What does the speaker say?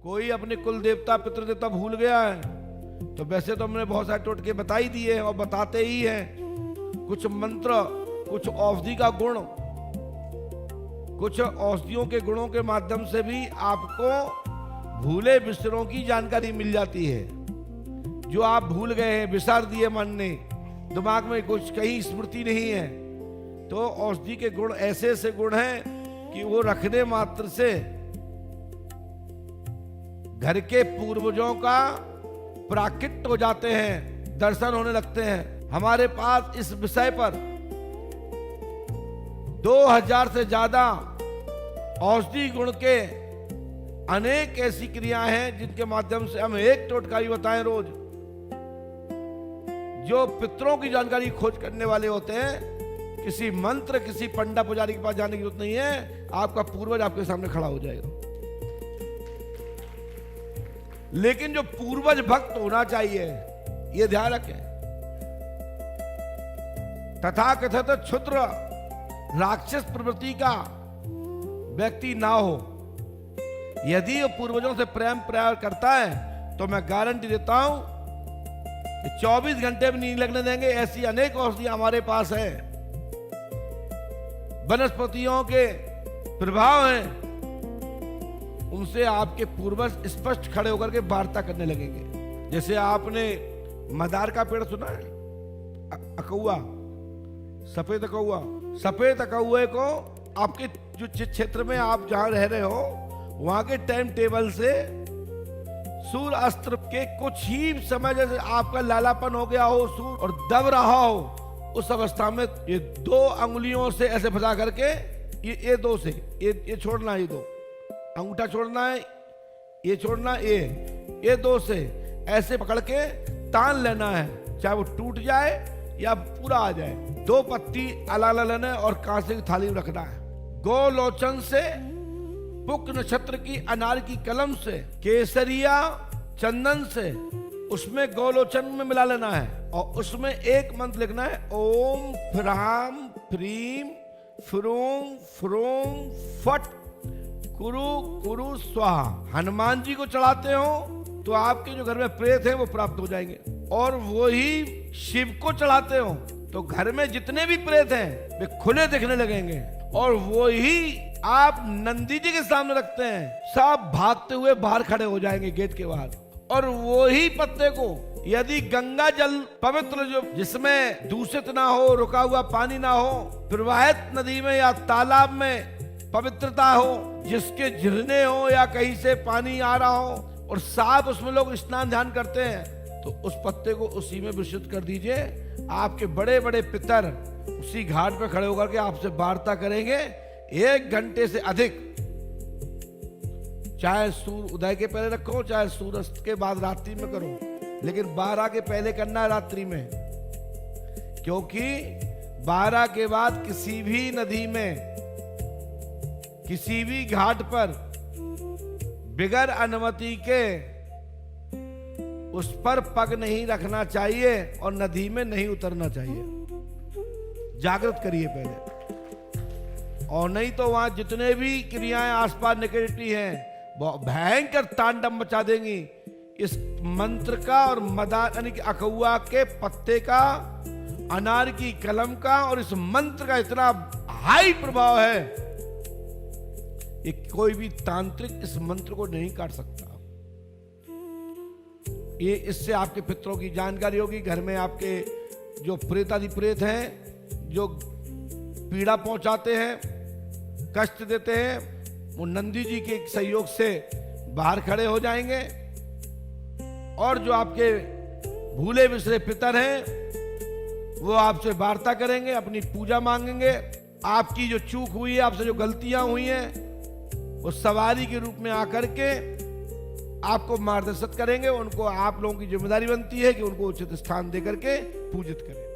कोई अपने कुल देवता पितृदेवता भूल गया है तो वैसे तो हमने बहुत सारे टोटके बता ही दिए और बताते ही हैं। कुछ मंत्र, कुछ औषधि का गुण, कुछ औषधियों के गुणों के माध्यम से भी आपको भूले विसरों की जानकारी मिल जाती है। जो आप भूल गए हैं, विसर दिए मन ने, दिमाग में कुछ कहीं स्मृति नहीं है, तो औषधि के गुण ऐसे ऐसे गुण हैं कि वो रखने मात्र से घर के पूर्वजों का प्राकट्य हो जाते हैं, दर्शन होने लगते हैं। हमारे पास इस विषय पर 2000 से ज्यादा औषधि गुण के अनेक ऐसी क्रियाएं हैं जिनके माध्यम से हम एक टोटका भी बताएं रोज। जो पितरों की जानकारी खोज करने वाले होते हैं, किसी मंत्र, किसी पंडा पुजारी के पास जाने की जरूरत नहीं है, आपका पूर्वज आपके सामने खड़ा हो जाएगा। लेकिन जो पूर्वज भक्त होना चाहिए, यह ध्यान रखें, तथाकथित क्षुद्र राक्षस प्रवृत्ति का व्यक्ति ना हो। यदि वो पूर्वजों से प्रेम प्यार करता है तो मैं गारंटी देता हूं कि 24 घंटे में नींद लगने देंगे। ऐसी अनेक औषधियां हमारे पास है, वनस्पतियों के प्रभाव हैं, उनसे आपके पूर्वज स्पष्ट खड़े होकर के वार्ता करने लगेंगे। जैसे आपने मदार का पेड़ सुना है, अकौआ, सफेद अकौआ। सफेद अकौए को आपके जो क्षेत्र में आप जहां रह रहे हो वहां के टाइम टेबल से सूर्य अस्त्र के कुछ ही समय, जैसे आपका लालापन हो गया हो सूर्य और दब रहा हो, उस अवस्था में ये 2 अंगुलियों से ऐसे फंसा करके ये 2 से ये छोड़ना, ये 2 अंगूठा छोड़ना है, ये छोड़ना, ये 2 से ऐसे पकड़ के तान लेना है, चाहे वो टूट जाए या पूरा आ जाए। 2 पत्ती अलग अलग लेना और कांसे की थाली में रखना है। गोलोचन से, पुक नक्षत्र की अनार की कलम से, केसरिया चंदन से उसमें गोलोचन में मिला लेना है और उसमें एक मंत्र लिखना है, ओम फ्राम फ्रीम फ्रूम फ्रूम फट कुरु कुरु स्वाहा। हनुमान जी को चढ़ाते हो तो आपके जो घर में प्रेत है वो प्राप्त हो जाएंगे, और वही शिव को चढ़ाते हो तो घर में जितने भी प्रेत हैं वे खुले दिखने लगेंगे, और वही आप नंदी जी के सामने रखते हैं, सब भागते हुए बाहर खड़े हो जाएंगे गेट के बाहर। और वही पत्ते को यदि गंगा जल पवित्र, जो जिसमें दूषित ना हो, रुका हुआ पानी ना हो, प्रवाहित नदी में या तालाब में पवित्रता हो, जिसके झरने हो या कहीं से पानी आ रहा हो और साफ उसमें लोग स्नान ध्यान करते हैं, तो उस पत्ते को उसी में विशुद्ध कर दीजिए। आपके बड़े बड़े पितर उसी घाट पे खड़े होकर के आपसे वार्ता करेंगे 1 घंटे से अधिक। चाहे सूर्य उदय के पहले रखो, चाहे सूर्यास्त के बाद रात्रि में करो, लेकिन 12 के पहले करना है रात्रि में, क्योंकि 12 के बाद किसी भी नदी में, किसी भी घाट पर बिगर अनुमति के उस पर पग नहीं रखना चाहिए और नदी में नहीं उतरना चाहिए। जागृत करिए पहले, और नहीं तो वहां जितने भी क्रियाएं आसपास निकलती हैं वो भयंकर तांडव मचा देंगी। इस मंत्र का और मदार यानी कि अकौआ के पत्ते का, अनार की कलम का और इस मंत्र का इतना हाई प्रभाव है, ये कोई भी तांत्रिक इस मंत्र को नहीं काट सकता। ये इससे आपके पितरों की जानकारी होगी। घर में आपके जो प्रेतादि प्रेत हैं, जो पीड़ा पहुंचाते हैं, कष्ट देते हैं, वो नंदी जी के सहयोग से बाहर खड़े हो जाएंगे, और जो आपके भूले बिसरे पितर हैं वो आपसे वार्ता करेंगे, अपनी पूजा मांगेंगे। आपकी जो चूक हुई है, आपसे जो गलतियां हुई हैं, वो सवारी के रूप में आकर के आपको मार्गदर्शित करेंगे। उनको, आप लोगों की जिम्मेदारी बनती है कि उनको उचित स्थान देकर के पूजित करें।